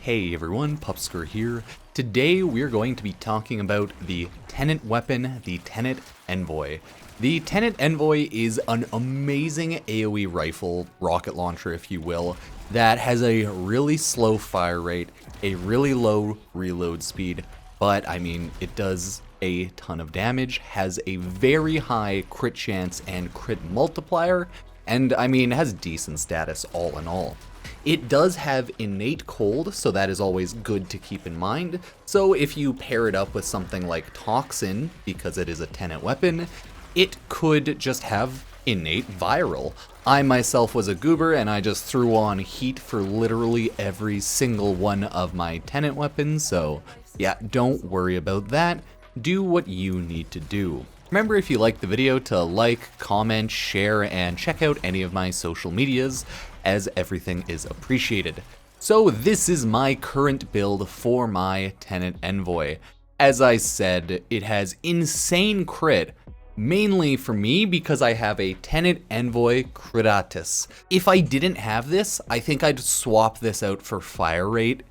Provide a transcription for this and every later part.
Hey everyone, Pupsker here. Today we're going to be talking about the Tenet weapon, the Tenet Envoy. The Tenet Envoy is an amazing AoE rifle, rocket launcher if you will, that has a really slow fire rate, a really low reload speed, but I mean it does a ton of damage, has a very high crit chance and crit multiplier, and I mean has decent status all in all. It does have innate cold, so that is always good to keep in mind. So if you pair it up with something like toxin, because it is a Tenet weapon, it could just have innate viral. I myself was a goober and I just threw on heat for literally every single one of my Tenet weapons, so yeah, don't worry about that. Do what you need to do. Remember, if you liked the video, to like, comment, share, and check out any of my social medias, as everything is appreciated. So this is my current build for my Tenet Envoy. As I said, it has insane crit, mainly for me because I have a Tenet Envoy Critatus. If I didn't have this, I think I'd swap this out for fire rate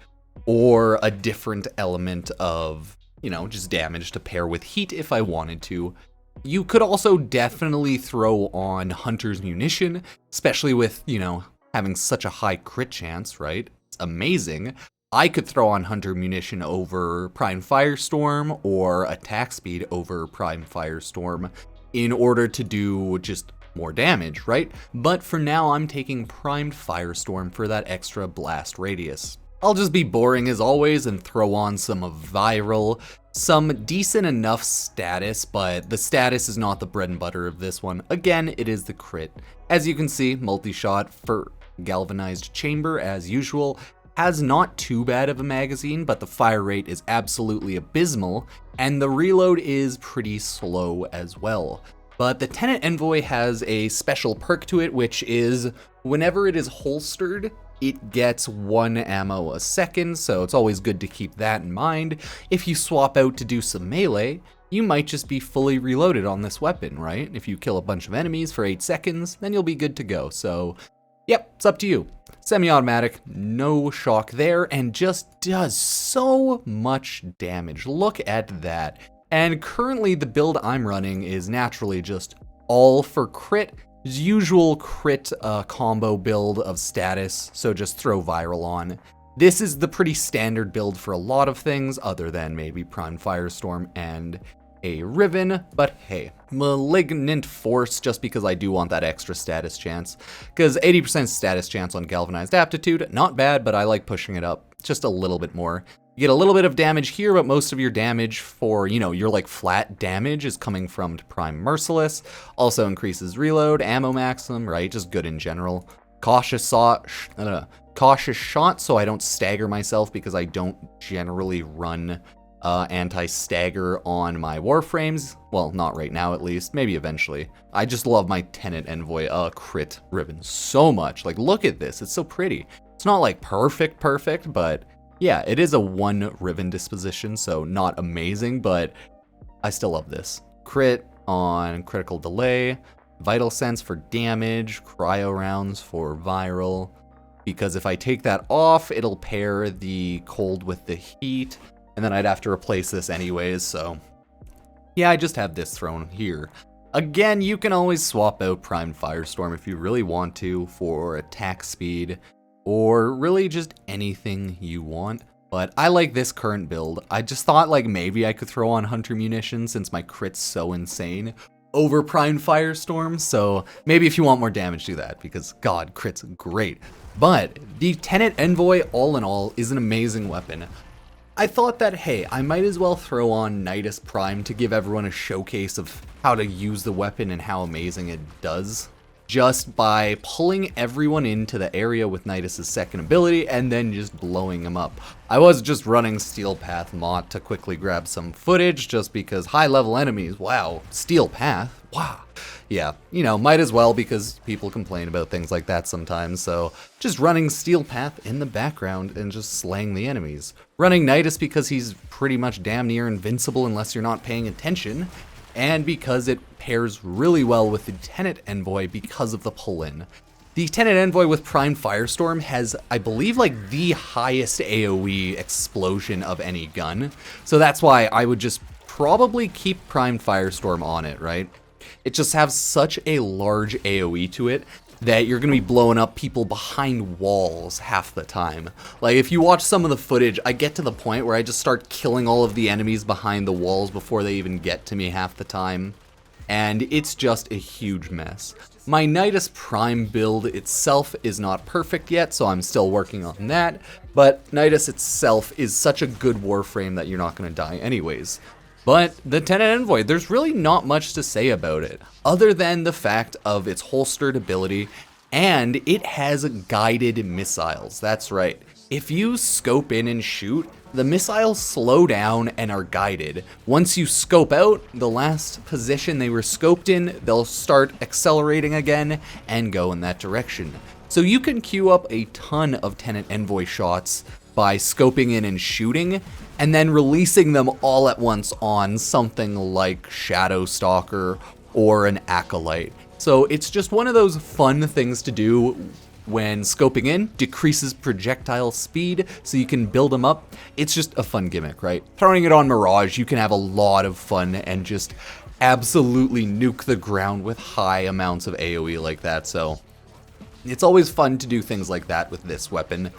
or a different element of, you know, just damage to pair with heat if I wanted to. You could also definitely throw on Hunter's Munition, especially with, you know, having such a high crit chance, right? It's amazing. I could throw on Hunter Munition over Prime Firestorm or attack speed over Prime Firestorm in order to do just more damage, right? But for now, I'm taking Primed Firestorm for that extra blast radius. I'll just be boring as always and throw on some viral, some decent enough status, but the status is not the bread and butter of this one. Again, it is the crit. As you can see, multi-shot for galvanized chamber as usual, has not too bad of a magazine, but the fire rate is absolutely abysmal, and the reload is pretty slow as well. But the Tenet Envoy has a special perk to it, which is whenever it is holstered, it gets 1 ammo a second, so it's always good to keep that in mind. If you swap out to do some melee, you might just be fully reloaded on this weapon, right? If you kill a bunch of enemies for 8 seconds, then you'll be good to go. So, yep, it's up to you. Semi-automatic, no shock there, and just does so much damage. Look at that. And currently the build I'm running is naturally just all for crit. Usual crit combo build of status, so just throw viral on. This is the pretty standard build for a lot of things, other than maybe Prime Firestorm and a Riven, but hey, Malignant Force, just because I do want that extra status chance, because 80% status chance on Galvanized Aptitude, not bad, but I like pushing it up just a little bit more. You get a little bit of damage here, but most of your damage for, you know, your like flat damage is coming from Prime Merciless. Also increases reload, ammo maximum, right? Just good in general. Cautious shot, so I don't stagger myself because I don't generally run anti-stagger on my Warframes. Well, not right now at least, maybe eventually. I just love my Tenet Envoy crit ribbon so much. Like, look at this, it's so pretty. It's not like perfect, but yeah, it is a 1 ribbon disposition, so not amazing, but I still love this. Crit on critical delay, vital sense for damage, cryo rounds for viral, because if I take that off, it'll pair the cold with the heat, and then I'd have to replace this anyways, so yeah, I just have this thrown here. Again, you can always swap out Prime Firestorm if you really want to for attack speed, or really just anything you want. But I like this current build. I just thought like maybe I could throw on Hunter Munition since my crit's so insane over Prime Firestorm, so maybe if you want more damage, do that, because god, crit's great. But the Tenet Envoy, all in all, is an amazing weapon. I thought that, hey, I might as well throw on Nidus Prime to give everyone a showcase of how to use the weapon and how amazing it does, just by pulling everyone into the area with Nidus' second ability and then just blowing them up. I was just running Steel Path Mott to quickly grab some footage just because high level enemies, wow, Steel Path, wow. Yeah, you know, might as well because people complain about things like that sometimes, so just running Steel Path in the background and just slaying the enemies. Running Nidus because he's pretty much damn near invincible unless you're not paying attention, and because it pairs really well with the Tenet Envoy because of the pull-in. The Tenet Envoy with Prime Firestorm has, I believe, like the highest AoE explosion of any gun. So that's why I would just probably keep Prime Firestorm on it, right? It just has such a large AoE to it that you're going to be blowing up people behind walls half the time. Like, if you watch some of the footage, I get to the point where I just start killing all of the enemies behind the walls before they even get to me half the time. And it's just a huge mess. My Nidus Prime build itself is not perfect yet, so I'm still working on that, but Nidus itself is such a good Warframe that you're not going to die anyways. But the Tenet Envoy, there's really not much to say about it, other than the fact of its holstered ability, and it has guided missiles. That's right. If you scope in and shoot, the missiles slow down and are guided. Once you scope out, the last position they were scoped in, they'll start accelerating again and go in that direction. So you can queue up a ton of Tenet Envoy shots by scoping in and shooting, and then releasing them all at once on something like Shadow Stalker or an Acolyte. So it's just one of those fun things to do when scoping in, decreases projectile speed so you can build them up. It's just a fun gimmick, right? Throwing it on Mirage, you can have a lot of fun and just absolutely nuke the ground with high amounts of AoE like that. So it's always fun to do things like that with this weapon.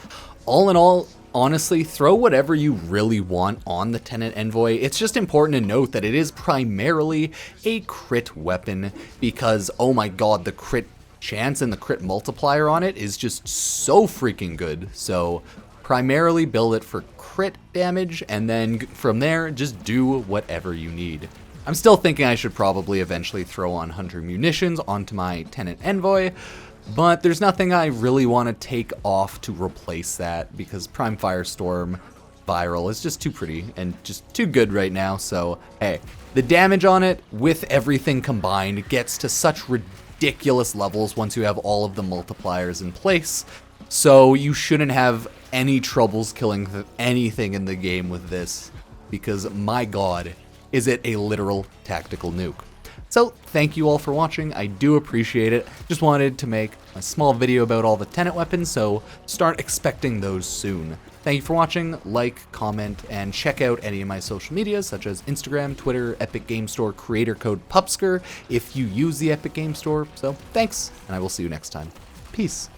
All in all, honestly, throw whatever you really want on the Tenet Envoy. It's just important to note that it is primarily a crit weapon because, oh my god, the crit chance and the crit multiplier on it is just so freaking good. So primarily build it for crit damage, and then from there, just do whatever you need. I'm still thinking I should probably eventually throw on Hunter Munitions onto my Tenet Envoy, but there's nothing I really want to take off to replace that because Prime Firestorm Viral is just too pretty and just too good right now. So hey, the damage on it with everything combined gets to such ridiculous levels once you have all of the multipliers in place. So you shouldn't have any troubles killing anything in the game with this because my god, is it a literal tactical nuke. So thank you all for watching, I do appreciate it. Just wanted to make a small video about all the Tenet weapons, so start expecting those soon. Thank you for watching, like, comment, and check out any of my social medias such as Instagram, Twitter, Epic Game Store, creator code Pupsker if you use the Epic Game Store. So thanks, and I will see you next time. Peace.